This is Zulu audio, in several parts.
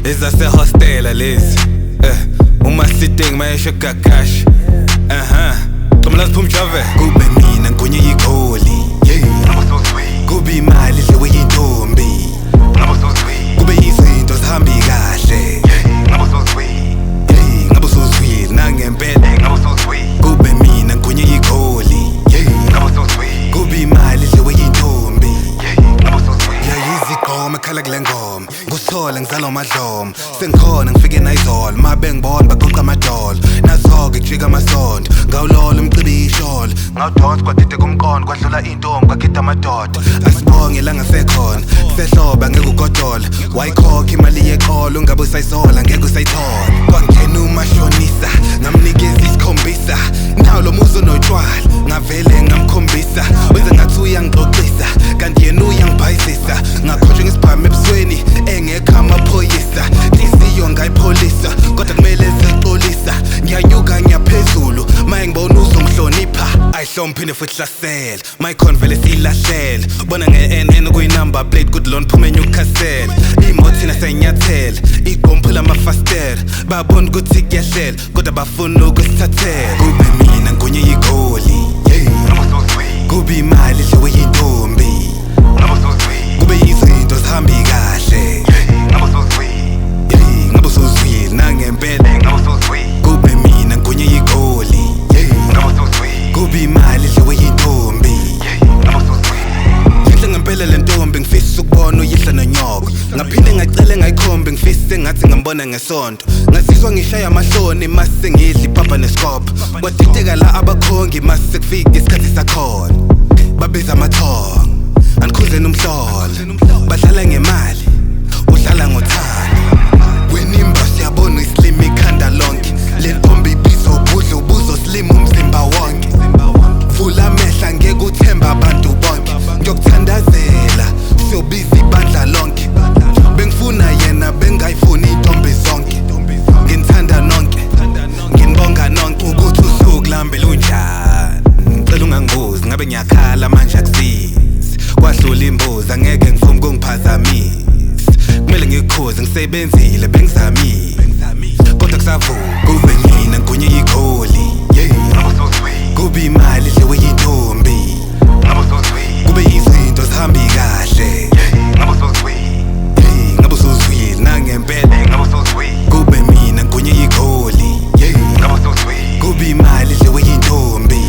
ezasehostela lezi uma sitting mayesho gagash Qomla siphuma jave kube mina ngonye igoli kube imali lewe yintombi kube izinto zihambi kahle ngabe sozwile nangempela kube mina ngonye igoli kube imali lewe yintombi yayizigoma ekhala kule ngoma ngusole ngizalo madlomo sengikhona ngifike nayizolo mabe ngibona baqoqa amadolo nazo-ke kujika amasondo ngawulola umcibi isholo ngawudonsa kwadide kumqondo kwadlula intombi kwakhitha amadoda asibonge la ngasekhona sehloba ngeke ugodola wayikhokha imali yeqolo ungabe usayisola ngeke usayithola kwangena umashonisa ngamnikeza isikhombisa nawo lo muzo notshwala ngavele ngamkhombisa wenze ngathi uyangixoxisa kanti yena uyangibhayisisa ngakhonjwe ngesibhamu ebusweni engekho amaphoyisa inhliziyo ngayipholisa kodwa kumele zexolisa ngiyanyuka ngiyaphezulu maye ngibona uzongihlonipha ayihlomphi futhi hlasela mayikhona vele siyilahlela bona nge-NN kuyinumber plate good lone phume enyukhasela imoto thina sayinyathela igomphula amafastela babona ukuthi kuyahlela kodwa bafuna ukusithathela kube mina ngonye igoli kube imali lewe yintombi kube izinto zihambi kahle ngabe sozwile nangempela kube mina ngonye igoli kube imali lewe yintombi yinhle ngempela le ntombi ngifisa ukubona uyihla nonyoko ngaphinde ngacele ngayikhombe ngifise ngathi ngambona ngesonto ngazizwa ngishaya amahloni mase ngidla ipapa nesikopha kwadideka la abakhongi mase kufika isikhathi sakhona babiza amathongo andikhuze nomhlolo badlala ngemali udlala ngothando wenimba siyabona islimi ikhanda lonke le ntombi ibiza ubudla ubuzoslima umzimba wonke vula amehla ngeke uthemba abantu bonke ngiyokuthandazela siyobiza ibandla lonke bengifuna yena bengayifuni intombi zonke nginithanda nonke nginibonga nonke ukuthi usuku lami lunjani ngicela ungangibuzi ngabe ngiyakhala manje akusizi kwadlula imbuzi angeke ngifune ukungiphazamise kumele ngikukhuze ngisebenzile bengizamile kodwa kusavuka kube mina ngonye igoli kube imali lewe yintombi kube izinto zihambi kahle ngabe usozwile nangempela kube mina ngonye igoli kube imali lewe yintombi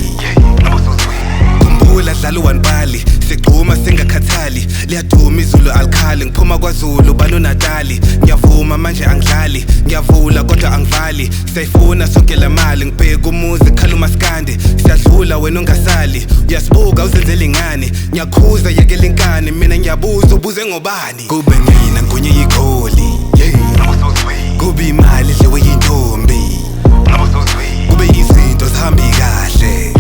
khumbula dlala uwanibali sigxuma singakhathali liyaduma izulu alikhali ngiphuma kwaZulu banoNatali ngiyavuma manje angidlali ngiyavula kodwa angivali siyayifuna sonke la mali ngibheka umuzi khala umaskandi siyadlula wena ungasali uyasibuka uzenzela ingane ngiyakhuza yekela inkani mina ngiyabuza ubuze ngobani kube mina ngonye igoli kube imali lewe yintombi kube izinto zihambi kahle